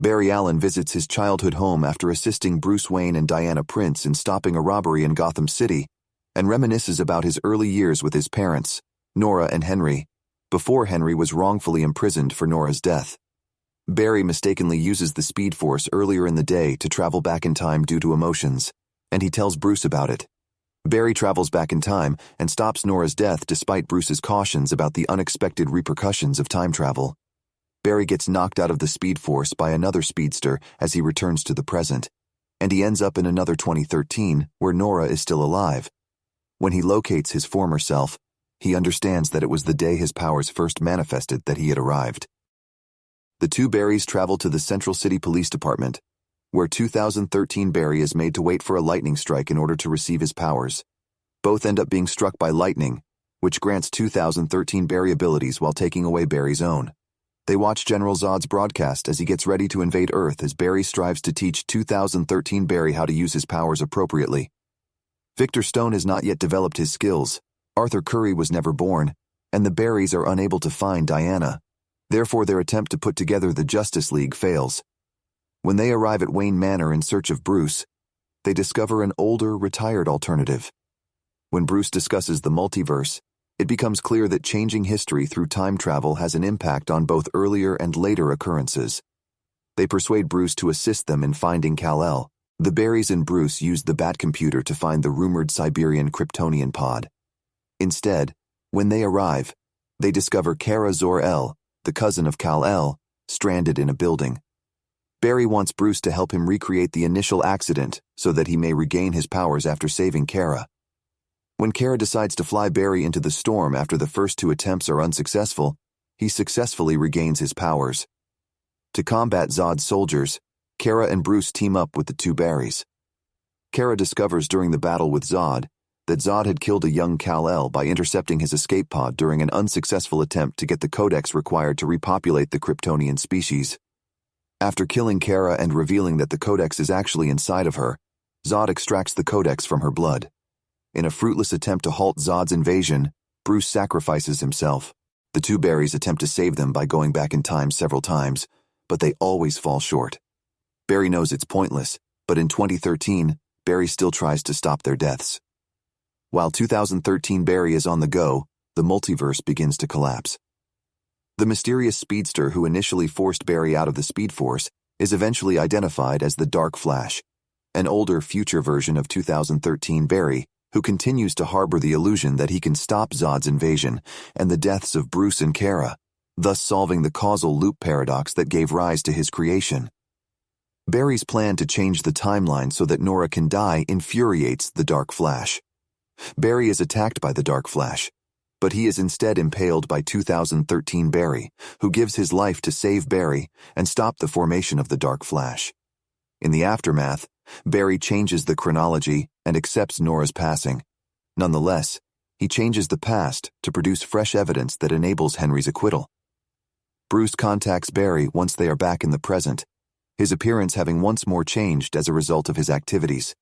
Barry Allen visits his childhood home after assisting Bruce Wayne and Diana Prince in stopping a robbery in Gotham City, and reminisces about his early years with his parents, Nora and Henry, before Henry was wrongfully imprisoned for Nora's death. Barry mistakenly uses the Speed Force earlier in the day to travel back in time due to emotions, and he tells Bruce about it. Barry travels back in time and stops Nora's death despite Bruce's cautions about the unexpected repercussions of time travel. Barry gets knocked out of the Speed Force by another speedster as he returns to the present, and he ends up in another 2013 where Nora is still alive. When he locates his former self, he understands that it was the day his powers first manifested that he had arrived. The two Barrys travel to the Central City Police Department, where 2013 Barry is made to wait for a lightning strike in order to receive his powers. Both end up being struck by lightning, which grants 2013 Barry abilities while taking away Barry's own. They watch General Zod's broadcast as he gets ready to invade Earth as Barry strives to teach 2013 Barry how to use his powers appropriately. Victor Stone has not yet developed his skills, Arthur Curry was never born, and the Barrys are unable to find Diana. Therefore, their attempt to put together the Justice League fails. When they arrive at Wayne Manor in search of Bruce, they discover an older, retired alternative. When Bruce discusses the multiverse, it becomes clear that changing history through time travel has an impact on both earlier and later occurrences. They persuade Bruce to assist them in finding Kal-El. The Barrys and Bruce use the Bat computer to find the rumored Siberian Kryptonian pod. Instead, when they arrive, they discover Kara Zor-El, the cousin of Kal-El, stranded in a building. Barry wants Bruce to help him recreate the initial accident so that he may regain his powers after saving Kara. When Kara decides to fly Barry into the storm after the first two attempts are unsuccessful, he successfully regains his powers. To combat Zod's soldiers, Kara and Bruce team up with the two Barrys. Kara discovers during the battle with Zod that Zod had killed a young Kal-El by intercepting his escape pod during an unsuccessful attempt to get the codex required to repopulate the Kryptonian species. After killing Kara and revealing that the codex is actually inside of her, Zod extracts the codex from her blood. In a fruitless attempt to halt Zod's invasion, Bruce sacrifices himself. The two Barrys attempt to save them by going back in time several times, but they always fall short. Barry knows it's pointless, but in 2013, Barry still tries to stop their deaths. While 2013 Barry is on the go, the multiverse begins to collapse. The mysterious speedster who initially forced Barry out of the Speed Force is eventually identified as the Dark Flash, an older future version of 2013 Barry who continues to harbor the illusion that he can stop Zod's invasion and the deaths of Bruce and Kara, thus solving the causal loop paradox that gave rise to his creation. Barry's plan to change the timeline so that Nora can die infuriates the Dark Flash. Barry is attacked by the Dark Flash, but he is instead impaled by 2013 Barry, who gives his life to save Barry and stop the formation of the Dark Flash. In the aftermath, Barry changes the chronology and accepts Nora's passing. Nonetheless, he changes the past to produce fresh evidence that enables Henry's acquittal. Bruce contacts Barry once they are back in the present, his appearance having once more changed as a result of his activities.